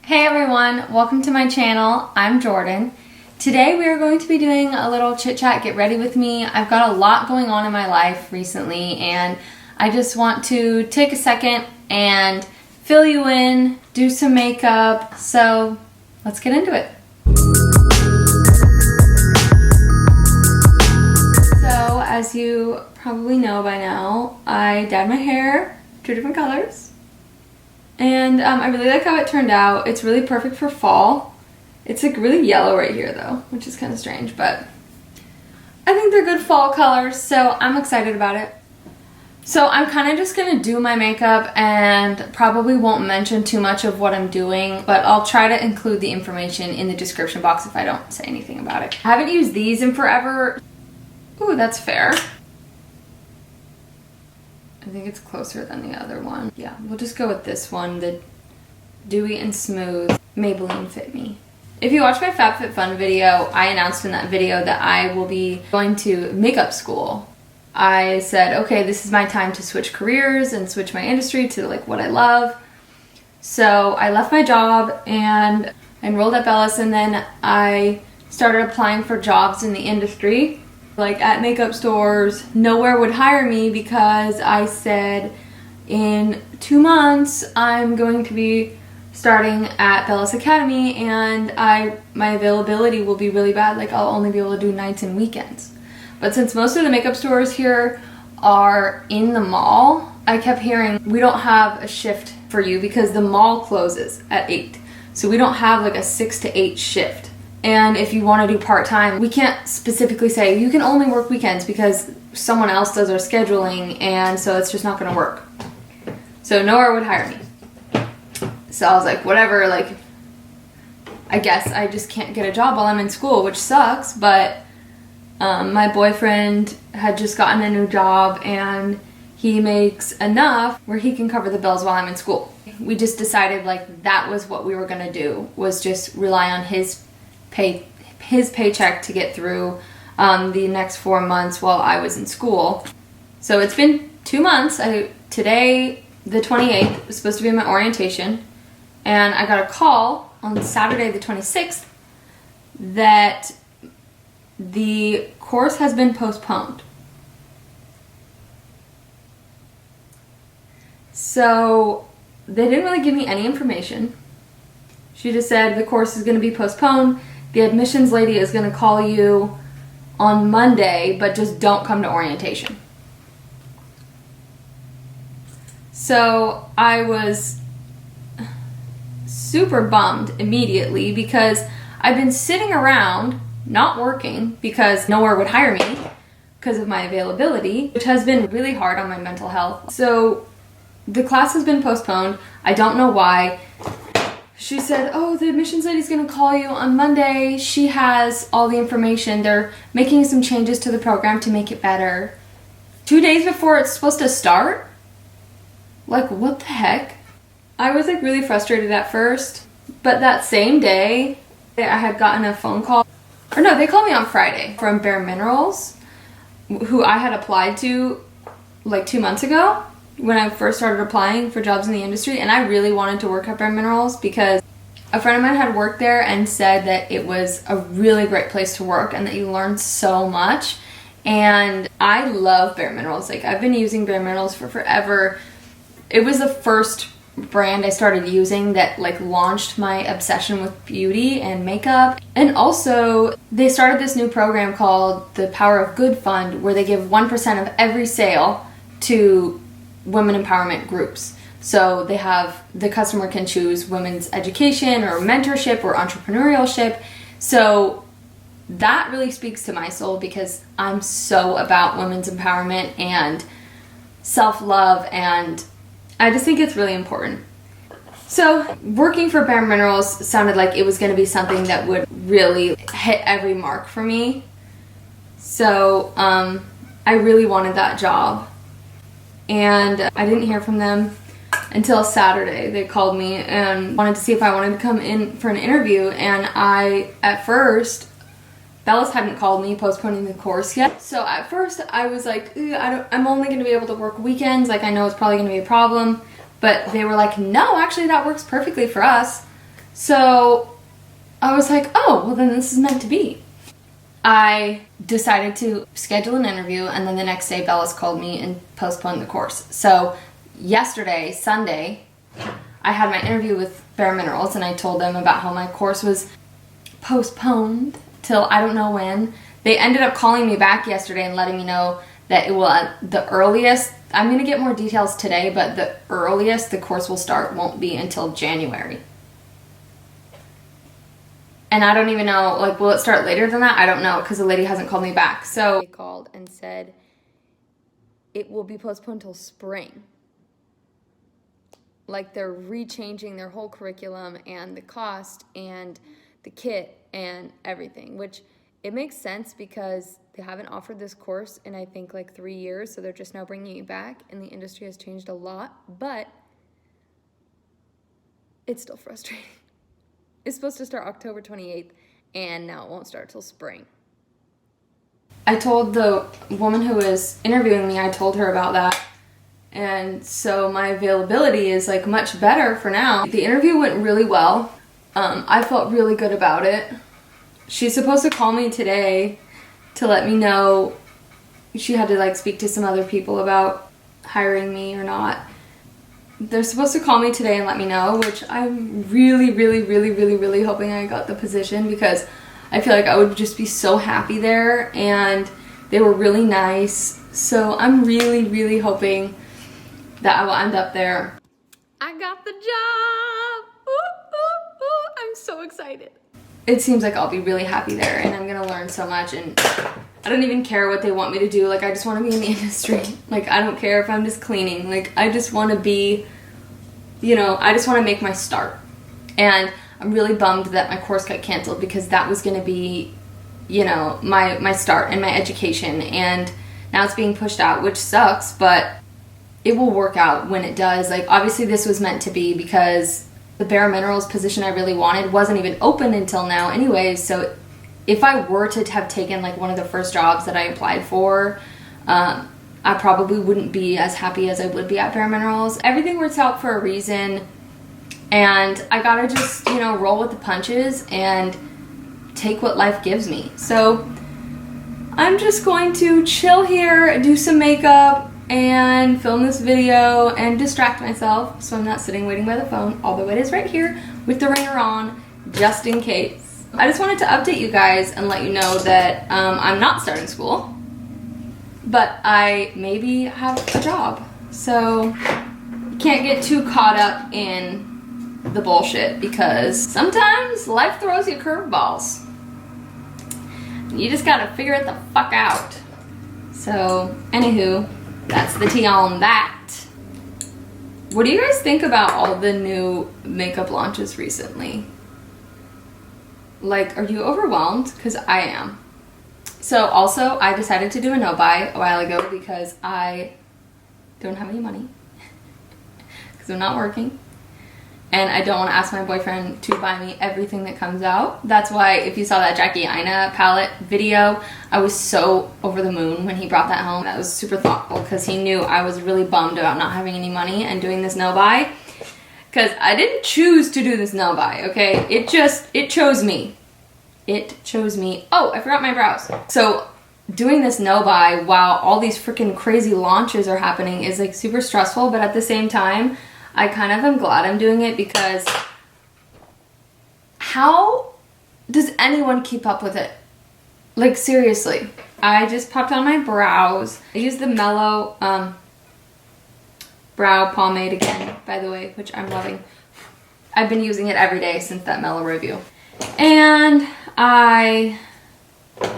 Hey everyone, welcome to my channel. I'm Jordan. Today we are going to be doing a little chit chat, get ready with me. I've got a lot going on in my life recently and I just want to take a second and fill you in, do some makeup, so let's get into it. So as you probably know by now, I dyed my hair 2 different colors. And I really like how it turned out. It's really perfect for fall. It's like really yellow right here though, which is kind of strange, but I think they're good fall colors, so I'm excited about it. So I'm kind of just gonna do my makeup and probably won't mention too much of what I'm doing, but I'll try to include the information in the description box if I don't say anything about it. I haven't used these in forever. Ooh, that's fair. I think it's closer than the other one. Yeah, we'll just go with this one, the Dewy and Smooth Maybelline Fit Me. If you watch my FabFitFun video, I announced in that video that I will be going to makeup school. I said, okay, this is my time to switch careers and switch my industry to like what I love. So I left my job and enrolled at Bellis, and then I started applying for jobs in the industry. Like at makeup stores, nowhere would hire me because I said in 2 months I'm going to be starting at Bellis Academy and my availability will be really bad. Like I'll only be able to do nights and weekends. But since most of the makeup stores here are in the mall, I kept hearing we don't have a shift for you because the mall closes at 8. So we don't have like a 6 to 8 shift. And if you want to do part-time, we can't specifically say you can only work weekends because someone else does our scheduling, and so it's just not going to work. So nowhere would hire me. So I was like, whatever, like, I guess I just can't get a job while I'm in school, which sucks, but my boyfriend had just gotten a new job and he makes enough where he can cover the bills while I'm in school. We just decided like that was what we were going to do, was just rely on his paycheck to get through the next 4 months while I was in school. So it's been 2 months. Today, the 28th, was supposed to be my orientation, and I got a call on Saturday the 26th that the course has been postponed. So they didn't really give me any information. She just said the course is going to be postponed. The admissions lady is going to call you on Monday, but just don't come to orientation. So I was super bummed immediately because I've been sitting around not working because nowhere would hire me because of my availability, which has been really hard on my mental health. So the class has been postponed. I don't know why. She said, oh, the admissions lady's gonna call you on Monday. She has all the information. They're making some changes to the program to make it better. 2 days before it's supposed to start? Like, what the heck? I was like really frustrated at first, but that same day, I had gotten a phone call. Or no, they called me on Friday from bareMinerals, who I had applied to like 2 months ago, when I first started applying for jobs in the industry, and I really wanted to work at bareMinerals because a friend of mine had worked there and said that it was a really great place to work and that you learned so much. And I love bareMinerals. Like, I've been using bareMinerals for forever. It was the first brand I started using that like launched my obsession with beauty and makeup. And also they started this new program called the Power of Good Fund, where they give 1% of every sale to women empowerment groups. So they have, the customer can choose women's education or mentorship or entrepreneurship. So that really speaks to my soul because I'm so about women's empowerment and self-love, and I just think it's really important. So working for bareMinerals sounded like it was going to be something that would really hit every mark for me. So I really wanted that job. And I didn't hear from them until Saturday. They called me and wanted to see if I wanted to come in for an interview, and at first, Bellis hadn't called me postponing the course yet. So at first I was like, I'm only going to be able to work weekends, like I know it's probably going to be a problem. But they were like, no, actually that works perfectly for us. So I was like, oh, well then this is meant to be. I decided to schedule an interview, and then the next day Bella's called me and postponed the course. So yesterday, Sunday, I had my interview with bareMinerals, and I told them about how my course was postponed till I don't know when. They ended up calling me back yesterday and letting me know that it will, the earliest, I'm going to get more details today, but the earliest the course will start won't be until January. And I don't even know, like, will it start later than that? I don't know, because the lady hasn't called me back. So they called and said it will be postponed till spring. Like, they're rechanging their whole curriculum and the cost and the kit and everything, which it makes sense because they haven't offered this course in, I think, like 3 years, so they're just now bringing it back, and the industry has changed a lot, but it's still frustrating. It's supposed to start October 28th, and now it won't start till spring. I told the woman who was interviewing me, I told her about that. And so my availability is like much better for now. The interview went really well. I felt really good about it. She's supposed to call me today to let me know. She had to like speak to some other people about hiring me or not. They're supposed to call me today and let me know, which I'm really, really, really, really, really hoping I got the position, because I feel like I would just be so happy there, and they were really nice. So I'm really, really hoping that I will end up there. I got the job! Ooh, ooh, ooh. I'm so excited. It seems like I'll be really happy there, and I'm gonna learn so much, and I don't even care what they want me to do. Like, I just want to be in the industry. Like, I don't care if I'm just cleaning. Like, I just want to be, you know, I just want to make my start. And I'm really bummed that my course got canceled, because that was going to be, you know, my start and my education. And now it's being pushed out, which sucks, but it will work out when it does. Like, obviously this was meant to be, because the bareMinerals position I really wanted wasn't even open until now anyways. So if I were to have taken like one of the first jobs that I applied for, I probably wouldn't be as happy as I would be at bareMinerals. Everything works out for a reason, and I gotta just, you know, roll with the punches and take what life gives me. So I'm just going to chill here, do some makeup, and film this video and distract myself so I'm not sitting waiting by the phone, although it is right here with the ringer on, just in case. I just wanted to update you guys and let you know that I'm not starting school, but I maybe have a job. So can't get too caught up in the bullshit, because sometimes life throws you curveballs. You just gotta figure it the fuck out. So, anywho, that's the tea on that. What do you guys think about all the new makeup launches recently? Like, are you overwhelmed? Because I am. So also, I decided to do a no-buy a while ago because I don't have any money. Because I'm not working. And I don't want to ask my boyfriend to buy me everything that comes out. That's why, if you saw that Jackie Aina palette video, I was so over the moon when he brought that home. That was super thoughtful, because he knew I was really bummed about not having any money and doing this no-buy. Because I didn't choose to do this no-buy, okay? It chose me. It chose me. Oh, I forgot my brows. So doing this no-buy while all these freaking crazy launches are happening is like super stressful, but at the same time, I kind of am glad I'm doing it, because how does anyone keep up with it? Like, seriously. I just popped on my brows. I used the Mellow brow pomade again, by the way, which I'm loving. I've been using it every day since that Mellow review. And I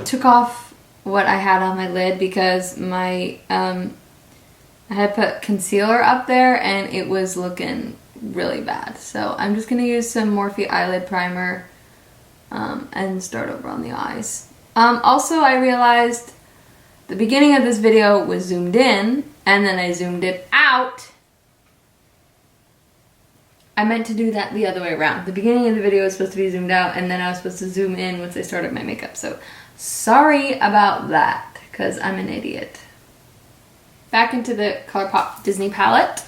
took off what I had on my lid, because my I had put concealer up there and it was looking really bad. So I'm just going to use some Morphe eyelid primer and start over on the eyes. Also, I realized the beginning of this video was zoomed in, and then I zoomed it out. I meant to do that the other way around. The beginning of the video was supposed to be zoomed out, and then I was supposed to zoom in once I started my makeup. So sorry about that, because I'm an idiot. Back into the Colourpop Disney palette.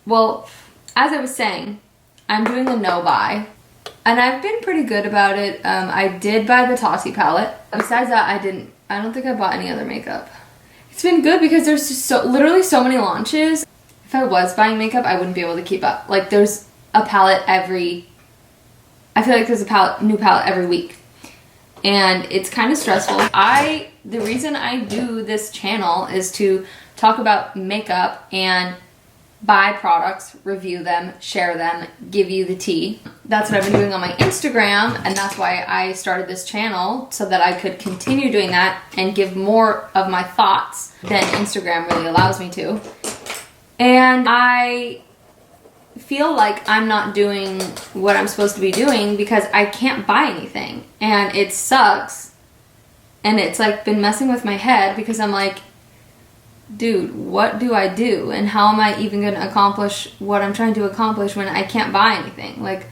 Well, as I was saying, I'm doing a no buy. And I've been pretty good about it. I did buy the Tati palette. Besides that, I don't think I bought any other makeup. It's been good because there's just literally so many launches. If I was buying makeup, I wouldn't be able to keep up. Like, there's a palette I feel like there's a new palette every week. And it's kind of stressful. The reason I do this channel is to talk about makeup and buy products, review them, share them, give you the tea. That's what I've been doing on my Instagram, and that's why I started this channel, so that I could continue doing that and give more of my thoughts than Instagram really allows me to. And I feel like I'm not doing what I'm supposed to be doing because I can't buy anything, and it sucks. And it's like been messing with my head because I'm like, dude, what do I do? And how am I even going to accomplish what I'm trying to accomplish when I can't buy anything? Like,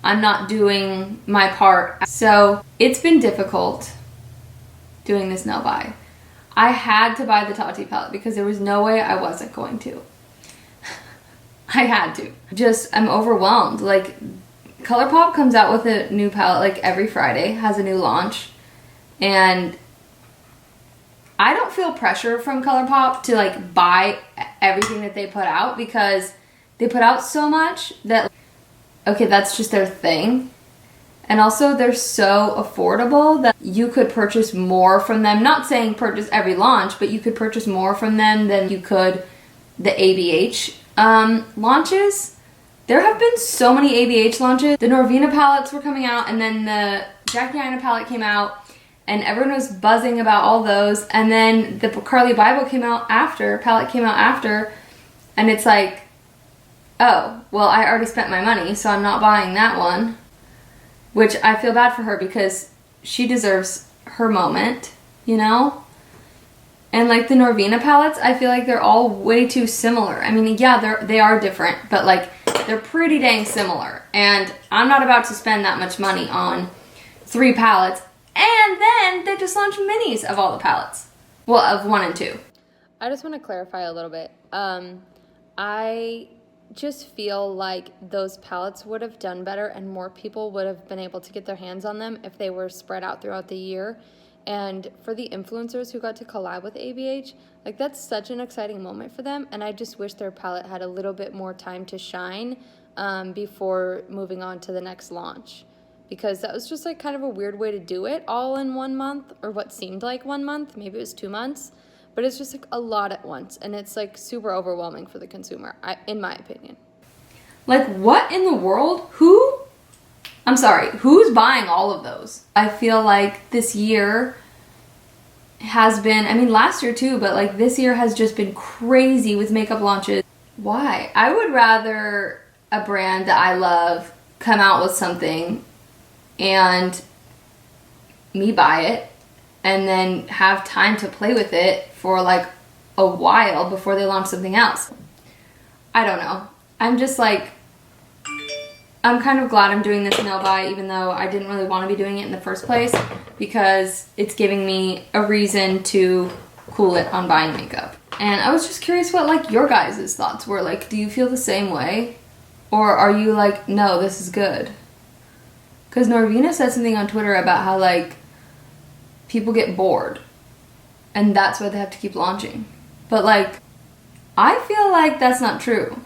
I'm not doing my part. So it's been difficult doing this no buy. I had to buy the Tati palette because there was no way I wasn't going to. I had to. I'm overwhelmed. Like, Colourpop comes out with a new palette like every Friday, has a new launch. And I don't feel pressure from Colourpop to like buy everything that they put out because they put out so much that, okay, that's just their thing. And also they're so affordable that you could purchase more from them. Not saying purchase every launch, but you could purchase more from them than you could the ABH launches. There have been so many ABH launches. The Norvina palettes were coming out, and then the Jackie Aina palette came out. And everyone was buzzing about all those. And then the Carly Bible palette came out after. And it's like, oh, well, I already spent my money, so I'm not buying that one. Which I feel bad for her because she deserves her moment, you know? And like the Norvina palettes, I feel like they're all way too similar. I mean, yeah, they are different, but like they're pretty dang similar. And I'm not about to spend that much money on 3 palettes. And then they just launched minis of all the palettes. Well, of 1 and 2. I just want to clarify a little bit. I just feel like those palettes would have done better and more people would have been able to get their hands on them if they were spread out throughout the year. And for the influencers who got to collab with ABH, like, that's such an exciting moment for them. And I just wish their palette had a little bit more time to shine before moving on to the next launch. Because that was just like kind of a weird way to do it all in 1 month, or what seemed like 1 month. Maybe it was 2 months, but it's just like a lot at once, and it's like super overwhelming for the consumer, in my opinion. Like, what in the world? Who's buying all of those? I feel like this year has been, I mean last year too, but like this year has just been crazy with makeup launches. Why? I would rather a brand that I love come out with something and me buy it and then have time to play with it for like a while before they launch something else. I don't know. I'm just like, I'm kind of glad I'm doing this no buy, even though I didn't really want to be doing it in the first place, because it's giving me a reason to cool it on buying makeup. And I was just curious what like your guys' thoughts were. Like, do you feel the same way? Or are you like, no, this is good? Because Norvina said something on Twitter about how, like, people get bored. And that's why they have to keep launching. But, like, I feel like that's not true.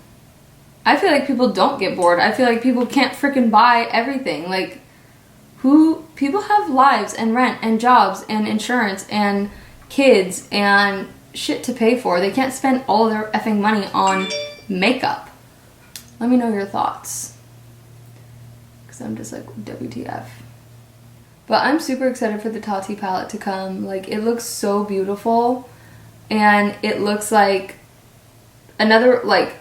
I feel like people don't get bored. I feel like people can't freaking buy everything. Like, people have lives and rent and jobs and insurance and kids and shit to pay for. They can't spend all their effing money on makeup. Let me know your thoughts. I'm just like, WTF. But I'm super excited for the Tati palette to come. Like, it looks so beautiful. And it looks like another, like,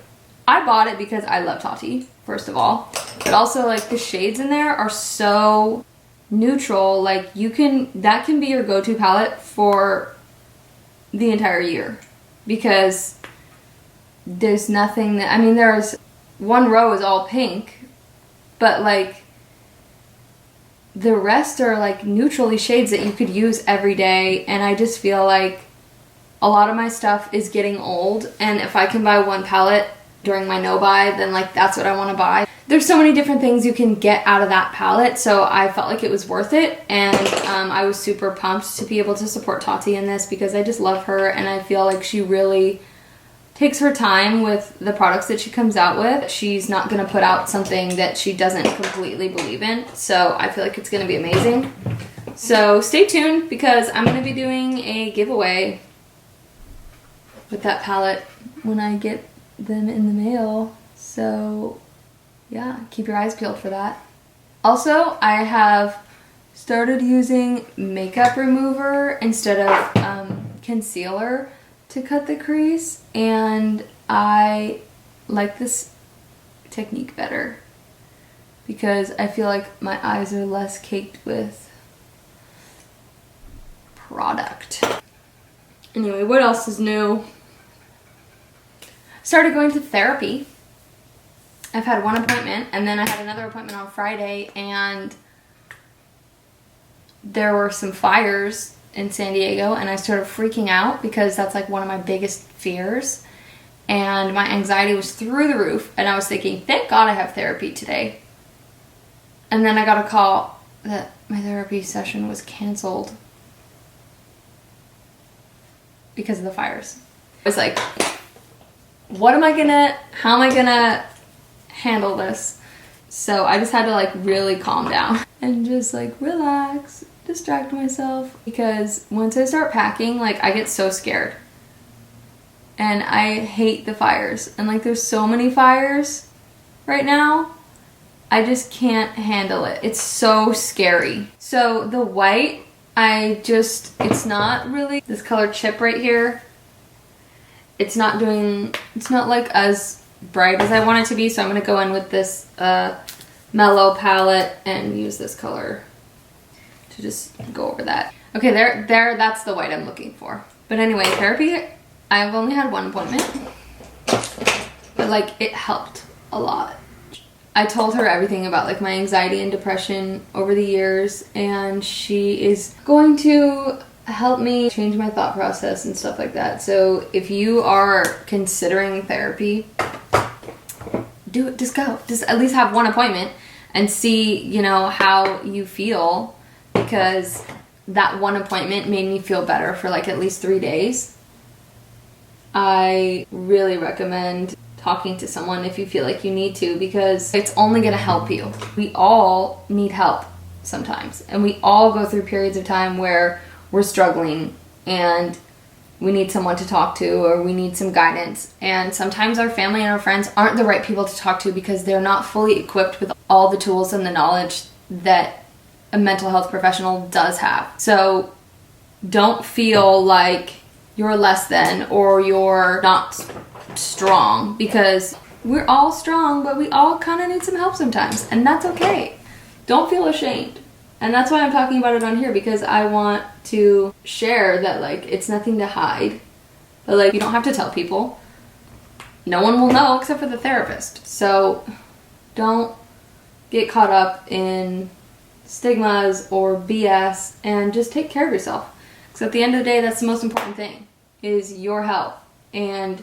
I bought it because I love Tati, first of all. But also, like, the shades in there are so neutral. Like, that can be your go-to palette for the entire year. Because there's nothing that, I mean, there's one row is all pink. But, like, the rest are, like, neutrally shades that you could use every day. And I just feel like a lot of my stuff is getting old. And if I can buy one palette during my no buy, then like that's what I want to buy. There's so many different things you can get out of that palette, so I felt like it was worth it, and I was super pumped to be able to support Tati in this because I just love her, and I feel like she really takes her time with the products that she comes out with. She's not going to put out something that she doesn't completely believe in, so I feel like it's going to be amazing. So stay tuned because I'm going to be doing a giveaway with that palette when I get them in the mail, so yeah, keep your eyes peeled for that. Also, I have started using makeup remover instead of concealer to cut the crease, and I like this technique better because I feel like my eyes are less caked with product. Anyway, what else is new? Started going to therapy. I've had one appointment, and then I had another appointment on Friday, and there were some fires in San Diego, and I started freaking out because that's like one of my biggest fears, and my anxiety was through the roof, and I was thinking, thank God I have therapy today. And then I got a call that my therapy session was canceled because of the fires. I was like, how am I gonna handle this? So I just had to like really calm down and just like relax, distract myself, because once I start packing, like I get so scared and I hate the fires, and like there's so many fires right now, I just can't handle it. It's so scary. So the white, it's not really this color Chip right here. It's not like as bright as I want it to be, so I'm going to go in with this Mellow palette and use this color to just go over that. Okay, there, that's the white I'm looking for. But anyway, therapy, I've only had one appointment, but like it helped a lot. I told her everything about like my anxiety and depression over the years, and she is going to help me change my thought process and stuff like that. So if you are considering therapy, do it. Just go. Just at least have one appointment and see, you know, how you feel, because that one appointment made me feel better for like at least 3 days. I really recommend talking to someone if you feel like you need to, because it's only going to help you. We all need help sometimes, and we all go through periods of time where we're struggling and we need someone to talk to, or we need some guidance. And sometimes our family and our friends aren't the right people to talk to because they're not fully equipped with all the tools and the knowledge that a mental health professional does have. So don't feel like you're less than or you're not strong, because we're all strong, but we all kind of need some help sometimes, and that's okay. Don't feel ashamed. And that's why I'm talking about it on here, because I want to share that like it's nothing to hide, but like you don't have to tell people. No one will know except for the therapist. So don't get caught up in stigmas or BS, and just take care of yourself. Because at the end of the day, that's the most important thing, is your health and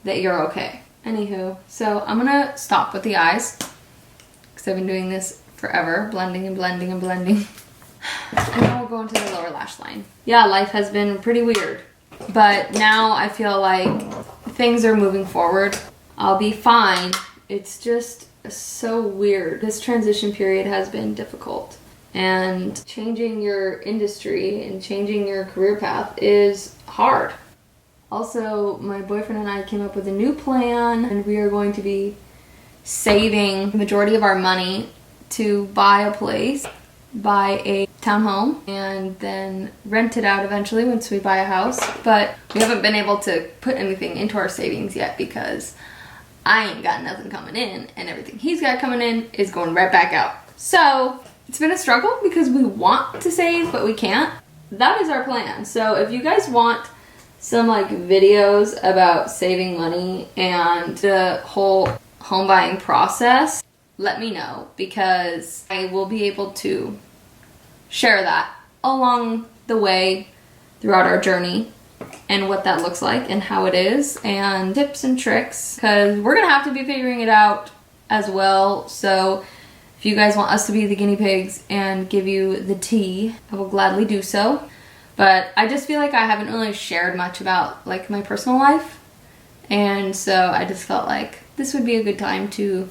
that you're okay. Anywho, so I'm gonna stop with the eyes because I've been doing this forever, blending and blending and blending. And then we'll go into the lower lash line. Yeah, life has been pretty weird, but now I feel like things are moving forward. I'll be fine. It's just so weird. This transition period has been difficult, and changing your industry and changing your career path is hard. Also, my boyfriend and I came up with a new plan, and we are going to be saving the majority of our money to buy a place, buy a townhome, and then rent it out eventually once we buy a house. But we haven't been able to put anything into our savings yet because I ain't got nothing coming in, and everything he's got coming in is going right back out. So it's been a struggle because we want to save, but we can't. That is our plan. So if you guys want some like videos about saving money and the whole home buying process, let me know, because I will be able to share that along the way throughout our journey. and what that looks like and how it is, and tips and tricks, because we're gonna have to be figuring it out as well. So if you guys want us to be the guinea pigs and give you the tea, I will gladly do so. But I just feel like I haven't really shared much about like my personal life, and so I just felt like this would be a good time to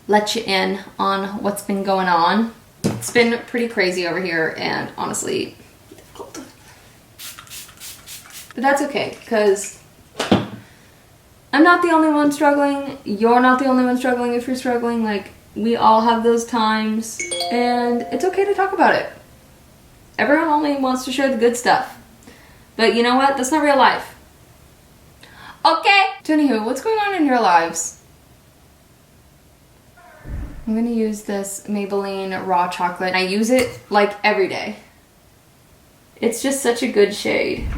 let you in on what's been going on. It's been pretty crazy over here, and honestly difficult. But that's okay, because I'm not the only one struggling. You're not the only one struggling if you're struggling. Like, we all have those times, and it's okay to talk about it. Everyone only wants to share the good stuff. But you know what? That's not real life. Okay. So anywho, what's going on in your lives? I'm gonna use this Maybelline Raw Chocolate. I use it like every day. It's just such a good shade.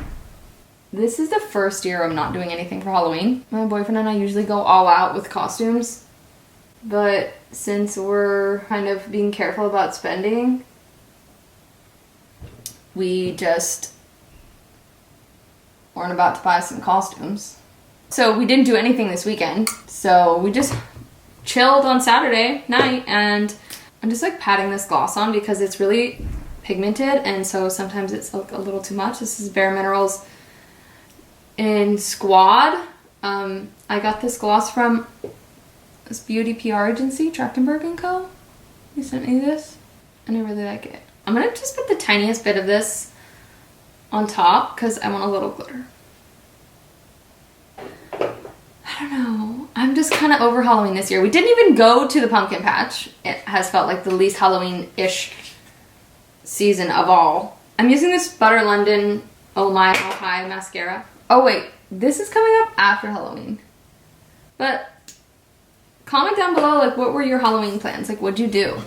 This is the first year I'm not doing anything for Halloween. My boyfriend and I usually go all out with costumes, but since we're kind of being careful about spending, we just weren't about to buy some costumes. So we didn't do anything this weekend, so we just chilled on Saturday night, and I'm just like patting this gloss on because it's really pigmented, and so sometimes it's like a little too much. This is bareMinerals in Squad. I got this gloss from this beauty PR agency, Trachtenberg & Co. He sent me this, and I really like it. I'm gonna just put the tiniest bit of this on top because I want a little glitter. I don't know. I'm just kind of over Halloween this year. We didn't even go to the pumpkin patch. It has felt like the least Halloween-ish season of all. I'm using this Butter London Oh My How High mascara. Oh wait, this is coming up after Halloween. But comment down below, like, what were your Halloween plans? Like, what'd you do?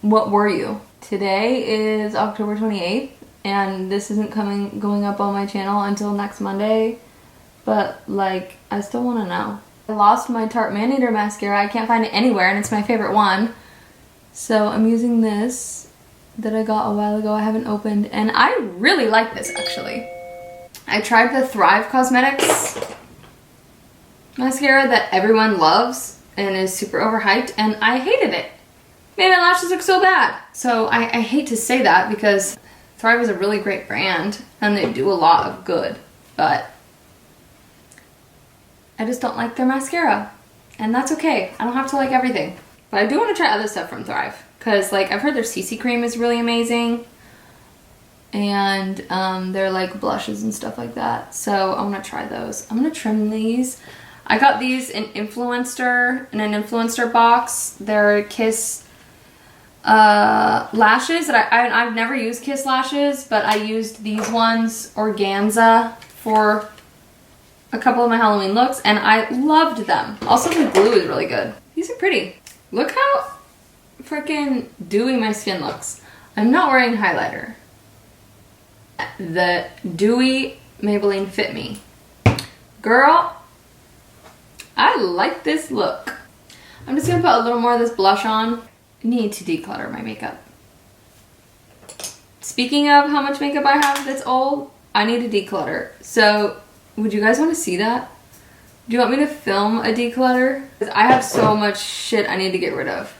What were you? Today is October 28th, and this isn't going up on my channel until next Monday. But like, I still want to know. I lost my Tarte Man-Eater mascara. I can't find it anywhere, and it's my favorite one. So I'm using this that I got a while ago. I haven't opened, and I really like this actually. I tried the Thrive Cosmetics mascara that everyone loves and is super overhyped, and I hated it. Made my lashes look so bad. So I hate to say that because Thrive is a really great brand and they do a lot of good, but I just don't like their mascara, and that's okay. I don't have to like everything. But I do want to try other stuff from Thrive, because like I've heard their CC cream is really amazing, and they're like blushes and stuff like that. So I want to try those. I'm going to trim these. I got these in an influencer box. They're Kiss lashes that I've never used Kiss lashes, but I used these ones, Organza, for a couple of my Halloween looks, and I loved them. Also, the glue is really good. These are pretty. Look how freaking dewy my skin looks. I'm not wearing highlighter. The Dewy Maybelline Fit Me. Girl, I like this look. I'm just gonna put a little more of this blush on. I need to declutter my makeup. Speaking of how much makeup I have that's old, I need to declutter. So would you guys want to see that? Do you want me to film a declutter? Because I have so much shit I need to get rid of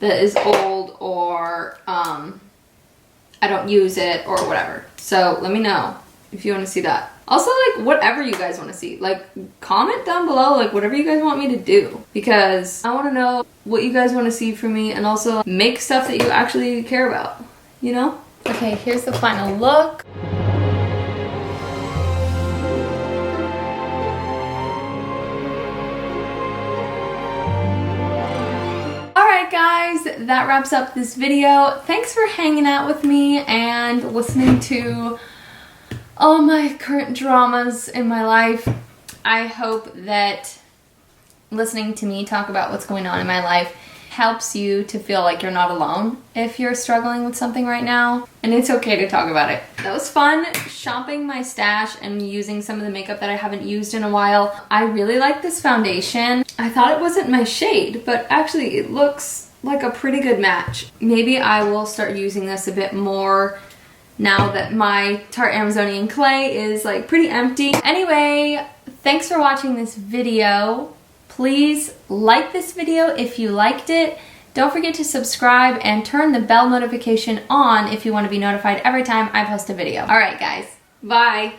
that is old, or I don't use it, or whatever. So let me know if you want to see that. Also, like, whatever you guys want to see. Like, comment down below, like, whatever you guys want me to do. Because I want to know what you guys want to see from me, and also make stuff that you actually care about, you know? Okay, here's the final look. Guys, that wraps up this video. Thanks for hanging out with me and listening to all my current dramas in my life. I hope that listening to me talk about what's going on in my life helps you to feel like you're not alone if you're struggling with something right now, and it's okay to talk about it. That was fun shopping my stash and using some of the makeup that I haven't used in a while. I really like this foundation. I thought it wasn't my shade, but actually it looks like a pretty good match. Maybe I will start using this a bit more now that my Tarte Amazonian clay is like pretty empty. Anyway, thanks for watching this video. Please like this video if you liked it. Don't forget to subscribe and turn the bell notification on if you want to be notified every time I post a video. Alright guys, bye!